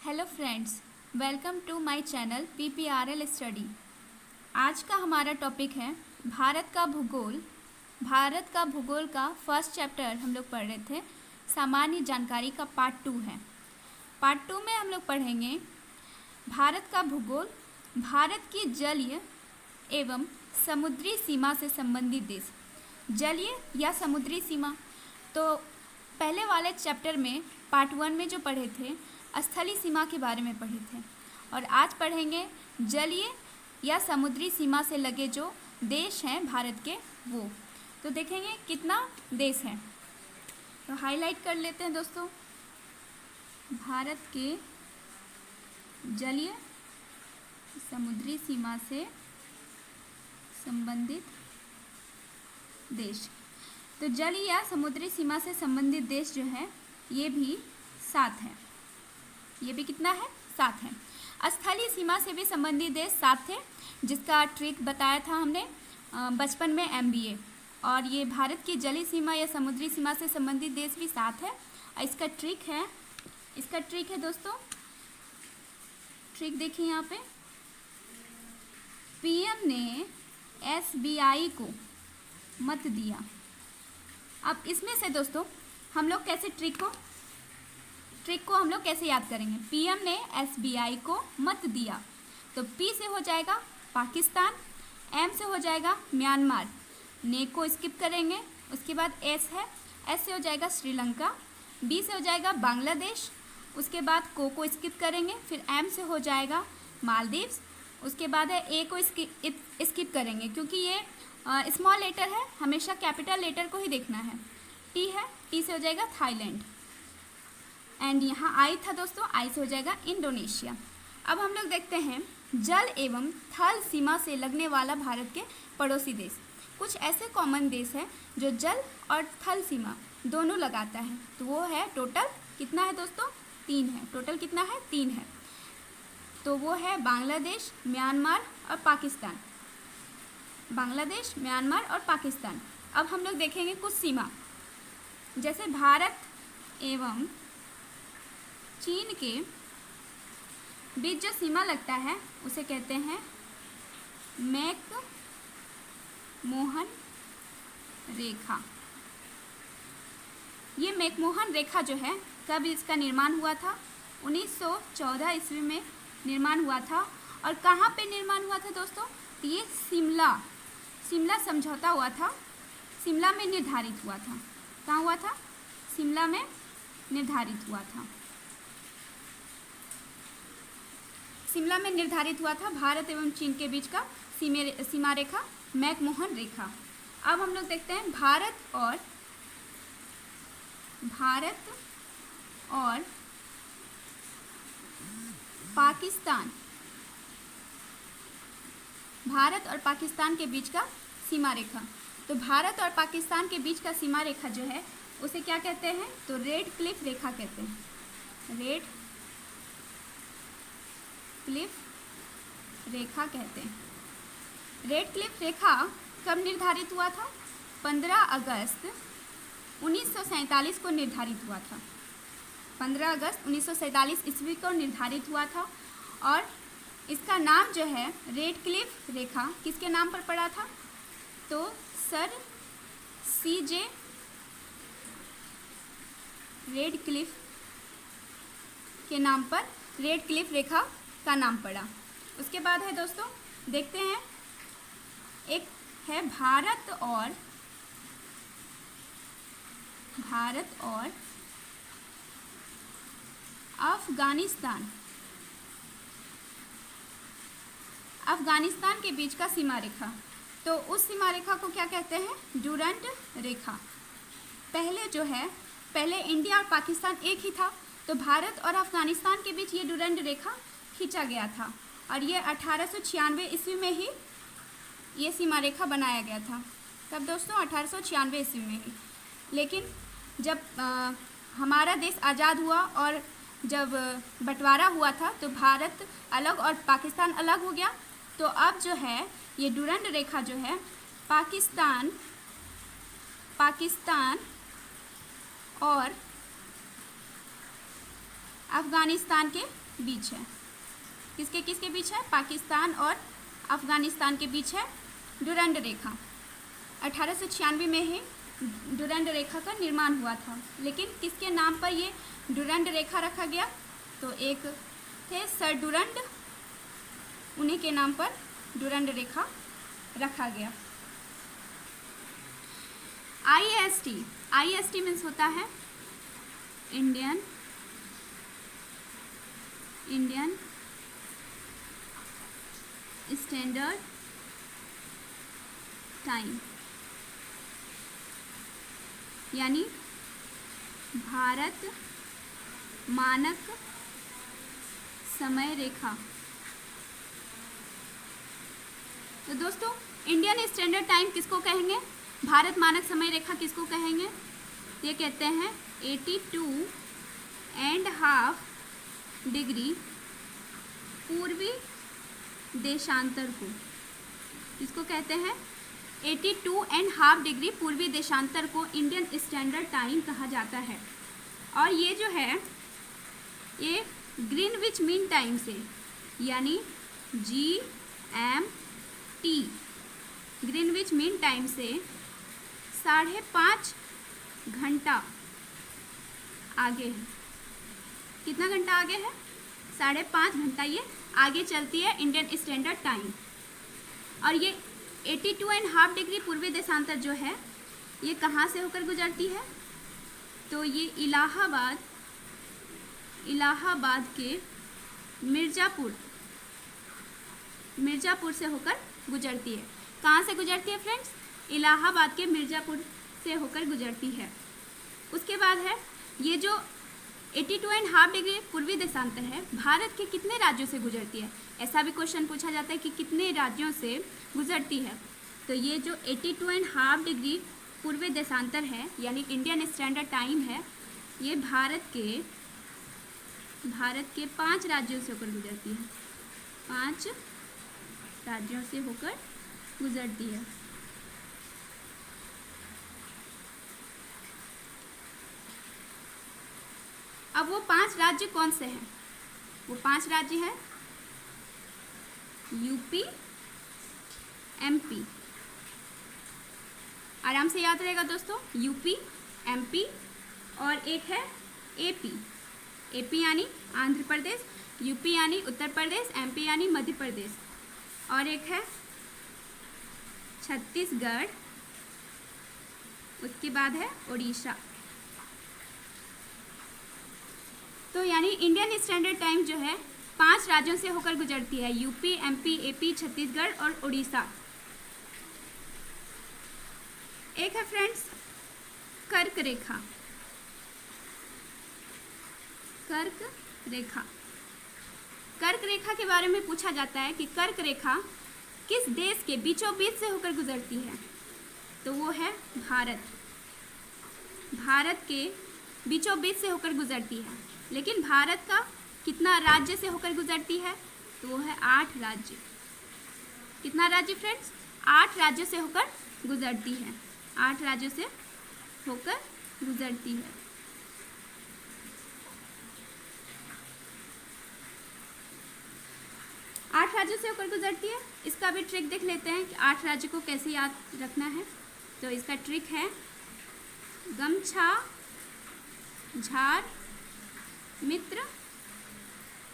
Hello friends, welcome to my channel PPRL study. आज का हमारा टॉपिक है भारत का भूगोल। भारत का भूगोल का फर्स्ट चैप्टर हम लोग पढ़ रहे थे। सामान्य जानकारी का पार्ट 2 है। पार्ट 2 में हम लोग पढ़ेंगे भारत का भूगोल, भारत की जलीय एवं समुद्री सीमा से संबंधित देश। जलीय या समुद्री सीमा, तो पहले वाले चैप्टर में पार्ट 1 में जो पढ़े थे स्थलीय सीमा के बारे में पढ़े थे, और आज पढ़ेंगे जलीय या समुद्री सीमा से लगे जो देश हैं भारत के वो। तो देखेंगे कितना देश है, तो हाईलाइट कर लेते हैं दोस्तों। भारत के जलीय समुद्री सीमा से संबंधित देश। तो जलीय या समुद्री सीमा से संबंधित देश जो है ये भी 7 है। ये भी कितना है? 7 है। स्थलीय सीमा से भी संबंधित देश 7 थे, जिसका ट्रिक बताया था हमने बचपन में MBA। और ये भारत की जलीय सीमा या समुद्री सीमा से संबंधित देश भी 7 है। इसका ट्रिक है दोस्तों, ट्रिक देखिए यहाँ पे। PM ने SBI को मत दिया। अब इसमें से दोस्तों हम लोग कैसे ट्रिक को हम लोग कैसे याद करेंगे? PM ने SBI को मत दिया, तो P से हो जाएगा पाकिस्तान, M से हो जाएगा म्यांमार, ने को स्किप करेंगे। उसके बाद S है, S से हो जाएगा श्रीलंका, B से हो जाएगा बांग्लादेश, उसके बाद को स्किप करेंगे। फिर M से हो जाएगा मालदीव्स, उसके बाद है A को स्किप करेंगे क्योंकि ये स्मॉल लेटर है, हमेशा कैपिटल लेटर को ही देखना है। T है, T से हो जाएगा थाईलैंड, एंड यहाँ I था दोस्तों, I से हो जाएगा इंडोनेशिया। अब हम लोग देखते हैं जल एवं थल सीमा से लगने वाला भारत के पड़ोसी देश। कुछ ऐसे कॉमन देश हैं जो जल और थल सीमा दोनों लगाता है, तो वो है टोटल कितना है दोस्तों? 3 है। टोटल कितना है? 3 है। तो वो है बांग्लादेश, म्यांमार और पाकिस्तान। बांग्लादेश, म्यांमार और पाकिस्तान। अब हम लोग देखेंगे कुछ सीमा, जैसे भारत एवं चीन के बीच जो सीमा लगता है उसे कहते हैं मैकमोहन रेखा। ये मैकमोहन रेखा जो है, कब इसका निर्माण हुआ था? 1914 ईस्वी में निर्माण हुआ था। और कहाँ पे निर्माण हुआ था दोस्तों? ये शिमला समझौता हुआ था, शिमला में निर्धारित हुआ था। कहाँ हुआ था? शिमला में निर्धारित हुआ था। शिमला में निर्धारित हुआ था भारत एवं चीन के बीच का सीमा रेखा, मैकमोहन रेखा। अब हम लोग देखते हैं भारत और पाकिस्तान। भारत और पाकिस्तान के बीच का सीमा रेखा। तो भारत और पाकिस्तान के बीच का सीमा रेखा जो है उसे क्या कहते हैं? तो रेड क्लिफ रेखा कहते हैं। रेड क्लिफ रेखा कहते हैं। रेड क्लिफ रेखा कब निर्धारित हुआ था? 15 अगस्त 1947 को निर्धारित हुआ था। 15 अगस्त 1947 ईस्वी को निर्धारित हुआ था। और इसका नाम जो है रेड क्लिफ रेखा किसके नाम पर पड़ा था? तो सर CJ रेड क्लिफ के नाम पर रेड क्लिफ रेखा का नाम पड़ा। उसके बाद है दोस्तों, देखते हैं एक है भारत और अफगानिस्तान के बीच का सीमा रेखा। तो उस सीमा रेखा को क्या कहते हैं? डुरंड रेखा। पहले इंडिया और पाकिस्तान एक ही था, तो भारत और अफगानिस्तान के बीच ये डुरंड रेखा खींचा गया था, और ये 1896 ईस्वी में ही ये सीमा रेखा बनाया गया था। कब दोस्तों? 1896 ईस्वी में ही। लेकिन जब हमारा देश आज़ाद हुआ और जब बंटवारा हुआ था तो भारत अलग और पाकिस्तान अलग हो गया। तो अब जो है ये डुरंड रेखा जो है पाकिस्तान और अफ़गानिस्तान के बीच है। किसके किसके बीच है? पाकिस्तान और अफ़गानिस्तान के बीच है डुरंड रेखा। 1896 में ही डुरंड रेखा का निर्माण हुआ था। लेकिन किसके नाम पर ये डुरंड रेखा रखा गया? तो एक थे सर डुरंड, उन्हीं के नाम पर डुरंड रेखा रखा गया। IST मीन्स होता है इंडियन स्टैंडर्ड टाइम, यानी भारत मानक समय रेखा। तो दोस्तों इंडियन स्टैंडर्ड टाइम किसको कहेंगे? भारत मानक समय रेखा किसको कहेंगे? ये कहते हैं 82.5 डिग्री पूर्वी देशांतर को। इसको कहते हैं 82.5 डिग्री पूर्वी देशांतर को इंडियन स्टैंडर्ड टाइम कहा जाता है। और ये जो है ये ग्रीनविच मीन टाइम से, यानी GMT ग्रीनविच मीन टाइम से 5.5 घंटा आगे है। कितना घंटा आगे है? 5.5 घंटा ये आगे चलती है इंडियन स्टैंडर्ड टाइम। और ये 82.5 डिग्री पूर्वी देशांतर जो है ये कहाँ से होकर गुजरती है? तो ये इलाहाबाद के मिर्ज़ापुर से होकर गुजरती है। कहाँ से गुजरती है फ्रेंड्स? इलाहाबाद के मिर्ज़ापुर से होकर गुजरती है। उसके बाद है ये जो 82.5 डिग्री पूर्वी देशांतर है भारत के कितने राज्यों से गुजरती है? ऐसा भी क्वेश्चन पूछा जाता है कि कितने राज्यों से गुजरती है। तो ये जो 82.5 डिग्री पूर्वी देशांतर है यानी इंडियन स्टैंडर्ड टाइम है, ये भारत के 5 राज्यों से होकर गुजरती है। 5 राज्यों से होकर गुजरती है। अब वो 5 राज्य कौन से हैं? वो 5 राज्य हैं यूपी, MP, आराम से याद रहेगा दोस्तों, यूपी, MP, और एक है AP यानी आंध्र प्रदेश, यूपी यानी उत्तर प्रदेश, MP यानी मध्य प्रदेश, और एक है छत्तीसगढ़, उसके बाद है उड़ीसा। तो यानी इंडियन स्टैंडर्ड टाइम जो है 5 राज्यों से होकर गुजरती है, यूपी, MP, AP, छत्तीसगढ़ और उड़ीसा। एक है फ्रेंड्स कर्क रेखा। कर्क रेखा के बारे में पूछा जाता है कि कर्क रेखा किस देश के बीचों बीच से होकर गुजरती है? तो वो है भारत के बीचों बीच से होकर गुजरती है। लेकिन भारत का कितना राज्य से होकर गुजरती है? तो वो है 8 राज्य। कितना राज्य फ्रेंड्स? 8 राज्यों से होकर गुजरती है। 8 राज्यों से होकर गुजरती है। आठ राज्यों से होकर गुजरती है। इसका भी ट्रिक देख लेते हैं कि 8 राज्य को कैसे याद रखना है। तो इसका ट्रिक है गमछा झार मित्र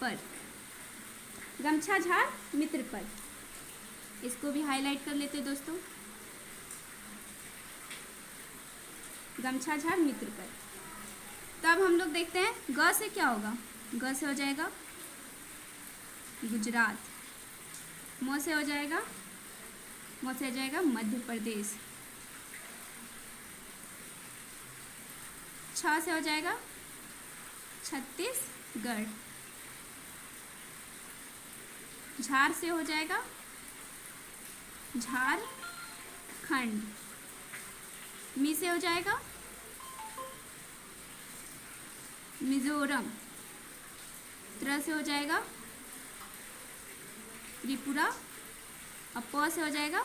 पर। गमछा झार मित्र पर, इसको भी हाईलाइट कर लेते दोस्तों। गमछा झार मित्र पर। तब हम लोग देखते हैं ग से क्या होगा। ग से हो जाएगा गुजरात, म से हो जाएगा मध्य प्रदेश, छ से हो जाएगा छत्तीसगढ़, झार से हो जाएगा झारखंड, मी से हो जाएगा मिजोरम, त्र से हो जाएगा त्रिपुरा, और प से हो जाएगा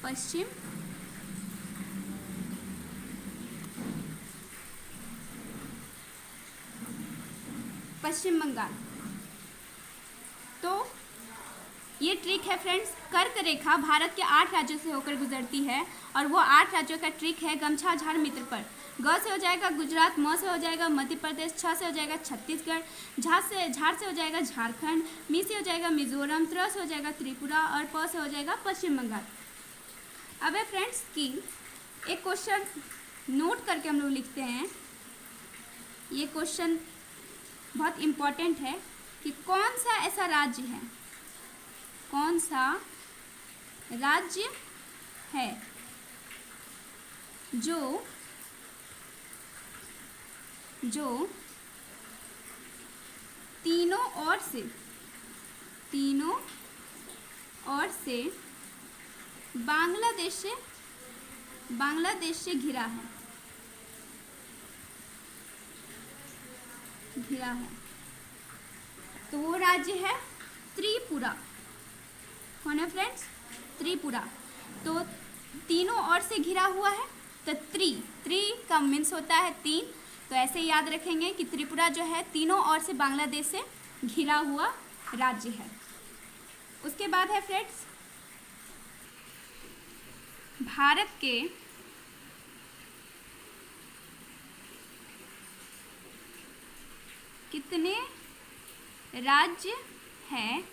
पश्चिम पश्चिम बंगाल। तो ये ट्रिक है फ्रेंड्स, कर्क रेखा भारत के 8 राज्यों से होकर गुजरती है और वो 8 राज्यों का ट्रिक है गमछा झाड़ मित्र पर। ग से हो जाएगा गुजरात, म से हो जाएगा मध्य प्रदेश, छ से हो जाएगा छत्तीसगढ़, झाड़ से हो जाएगा झारखंड, मी से हो जाएगा मिजोरम, त्र से हो जाएगा त्रिपुरा और प से हो जाएगा पश्चिम बंगाल। अब है फ्रेंड्स कि एक क्वेश्चन नोट करके हम लोग लिखते हैं। ये क्वेश्चन बहुत इम्पोर्टेंट है कि कौन सा ऐसा राज्य है, कौन सा राज्य है जो तीनों ओर से बांग्लादेश से घिरा है। तो वो राज्य है त्रिपुरा। कौन है फ्रेंड्स? त्रिपुरा। तो तीनों ओर से घिरा हुआ है, तो त्रि का मीन्स होता है 3। तो ऐसे याद रखेंगे कि त्रिपुरा जो है तीनों ओर से बांग्लादेश से घिरा हुआ राज्य है। उसके बाद है फ्रेंड्स भारत के कितने राज्य हैं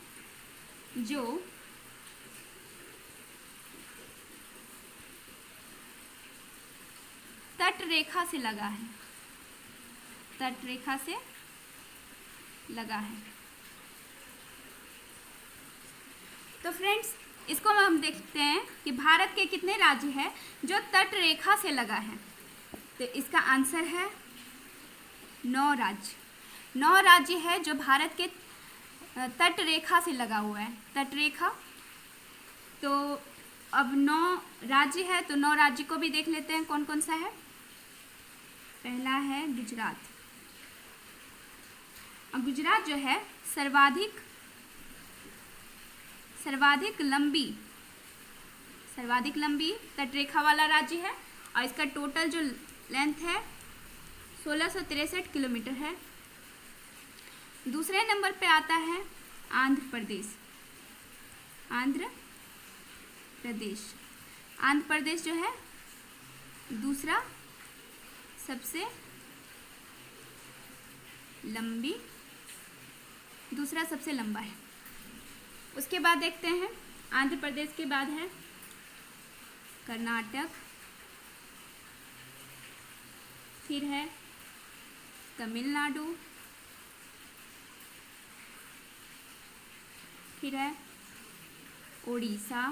जो तट रेखा से लगा है, तट रेखा से लगा है। तो फ्रेंड्स इसको हम देखते हैं कि भारत के कितने राज्य हैं जो तट रेखा से लगा है। तो इसका आंसर है 9 राज्य। 9 राज्य है जो भारत के तट रेखा से लगा हुआ है, तट रेखा। तो अब 9 राज्य है, तो 9 राज्य को भी देख लेते हैं कौन कौन सा है। पहला है गुजरात। अब गुजरात जो है सर्वाधिक लंबी तटरेखा वाला राज्य है और इसका टोटल जो लेंथ है 1663 किलोमीटर है। दूसरे नंबर पे आता है आंध्र प्रदेश। आंध्र प्रदेश जो है दूसरा सबसे लंबा है। उसके बाद देखते हैं आंध्र प्रदेश के बाद है कर्नाटक, फिर है तमिलनाडु, फिर है उड़ीसा,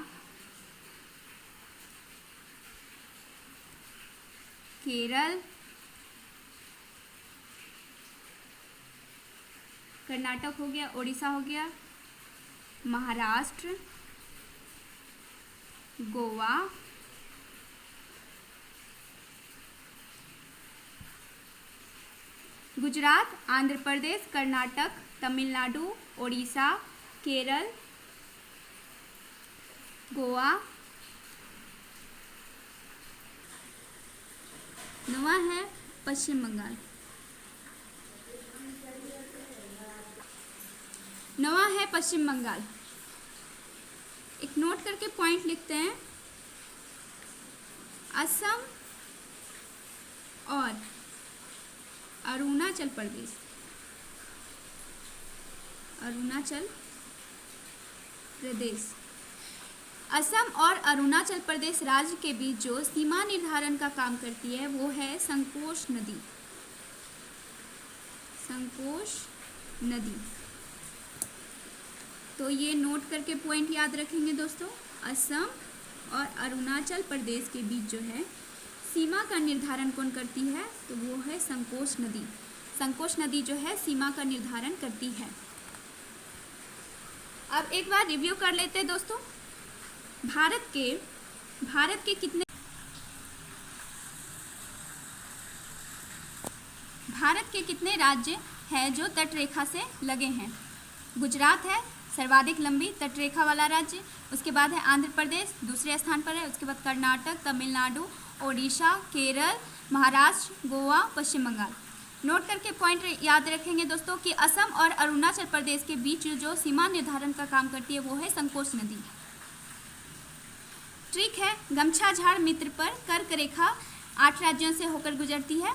केरल, कर्नाटक हो गया, उड़ीसा हो गया, महाराष्ट्र, गोवा, गुजरात, आंध्र प्रदेश, कर्नाटक, तमिलनाडु, उड़ीसा, केरल, गोवा। 9वां है पश्चिम बंगाल। 9वां है पश्चिम बंगाल। एक नोट करके पॉइंट लिखते हैं। असम और अरुणाचल प्रदेश असम और अरुणाचल प्रदेश राज्य के बीच जो सीमा निर्धारण का काम करती है वो है संकोश नदी। तो ये नोट करके पॉइंट याद रखेंगे दोस्तों। असम और अरुणाचल प्रदेश के बीच जो है सीमा का निर्धारण कौन करती है, तो वो है संकोश नदी। संकोश नदी जो है सीमा का निर्धारण करती है। अब एक बार रिव्यू कर लेते हैं दोस्तों। भारत के कितने राज्य हैं जो तटरेखा से लगे हैं। गुजरात है सर्वाधिक लंबी तटरेखा वाला राज्य। उसके बाद है आंध्र प्रदेश दूसरे स्थान पर है। उसके बाद कर्नाटक, तमिलनाडु, ओडिशा, केरल, महाराष्ट्र, गोवा, पश्चिम बंगाल। नोट करके पॉइंट याद रखेंगे दोस्तों कि असम और अरुणाचल प्रदेश के बीच जो सीमा निर्धारण का काम करती है वो है संकोच नदी। ट्रिक है गमछा झाड़ मित्र पर कर्क रेखा 8 राज्यों से होकर गुजरती है।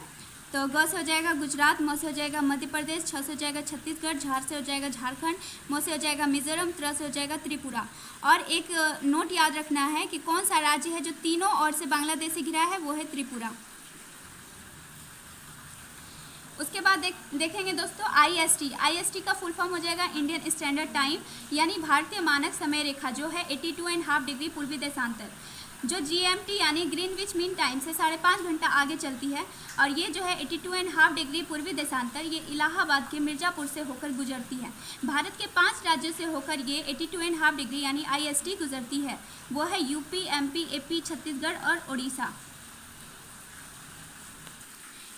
तो ग से हो जाएगा गुजरात, म से हो जाएगा मध्य प्रदेश, छ से हो जाएगा छत्तीसगढ़, झार से हो जाएगा झारखंड, म से हो जाएगा मिजोरम, त्र से हो जाएगा त्रिपुरा। और एक नोट याद रखना है कि कौन सा राज्य है जो तीनों ओर से बांग्लादेश से घिरा है, वो है त्रिपुरा। उसके बाद देखेंगे दोस्तों IST का फुल फॉर्म हो जाएगा इंडियन स्टैंडर्ड टाइम, यानी भारतीय मानक समय रेखा जो है 82.5 डिग्री पूर्वी देशांतर। जो GMT यानी ग्रीनविच मीन टाइम से 5.5 घंटा आगे चलती है। और ये जो है 82.5 डिग्री पूर्वी देशांतर ये इलाहाबाद के मिर्ज़ापुर से होकर गुजरती है। भारत के 5 राज्यों से होकर ये 82.5 डिग्री यानी IST गुजरती है, वो है UP, MP, AP, छत्तीसगढ़ और उड़ीसा।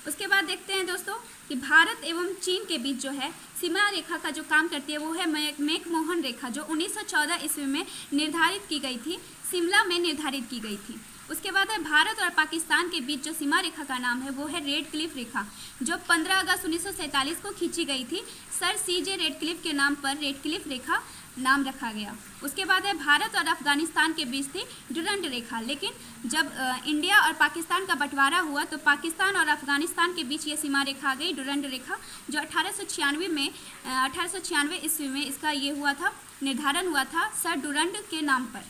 उसके बाद देखते हैं दोस्तों कि भारत एवं चीन के बीच जो है सीमा रेखा का जो काम करती है वो है मैकमोहन रेखा, जो 1914 ईस्वी में निर्धारित की गई थी, शिमला में निर्धारित की गई थी। उसके बाद है भारत और पाकिस्तान के बीच जो सीमा रेखा का नाम है वो है रेड क्लिफ रेखा, जो 15 अगस्त 1947 को खींची गई थी। सर CJ रेडक्लिफ के नाम पर रेड क्लिफ रेखा नाम रखा गया। उसके बाद है भारत और अफगानिस्तान के बीच थी डुरंड रेखा, लेकिन जब इंडिया और पाकिस्तान का बंटवारा हुआ तो पाकिस्तान और अफगानिस्तान के बीच ये सीमा रेखा आ गई डुरंड रेखा, जो 1896 ईस्वी में इसका ये हुआ था, निर्धारण हुआ था सर डुरंड के नाम पर।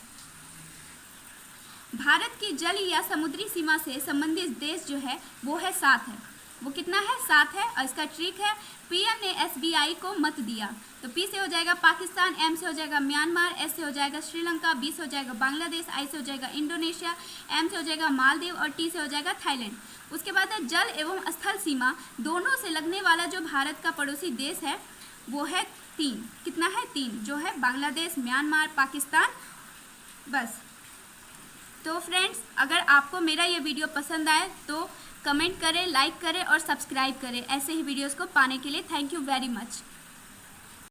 भारत की जल या समुद्री सीमा से संबंधित देश जो है वो है 7 है। वो कितना है? 7 है। और इसका ट्रिक है PM ने SBI को मत दिया। तो P से हो जाएगा पाकिस्तान, M से हो जाएगा म्यांमार, S से हो जाएगा श्रीलंका, B से हो जाएगा बांग्लादेश, I से हो जाएगा इंडोनेशिया, M से हो जाएगा मालदीव और T से हो जाएगा थाईलैंड। उसके बाद है जल एवं स्थल सीमा दोनों से लगने वाला जो भारत का पड़ोसी देश है वो है 3। कितना है? 3, जो है बांग्लादेश, म्यांमार, पाकिस्तान। बस। तो फ्रेंड्स, अगर आपको मेरा ये वीडियो पसंद आए तो कमेंट करें, लाइक करें और सब्सक्राइब करें ऐसे ही वीडियोस को पाने के लिए। Thank you very much.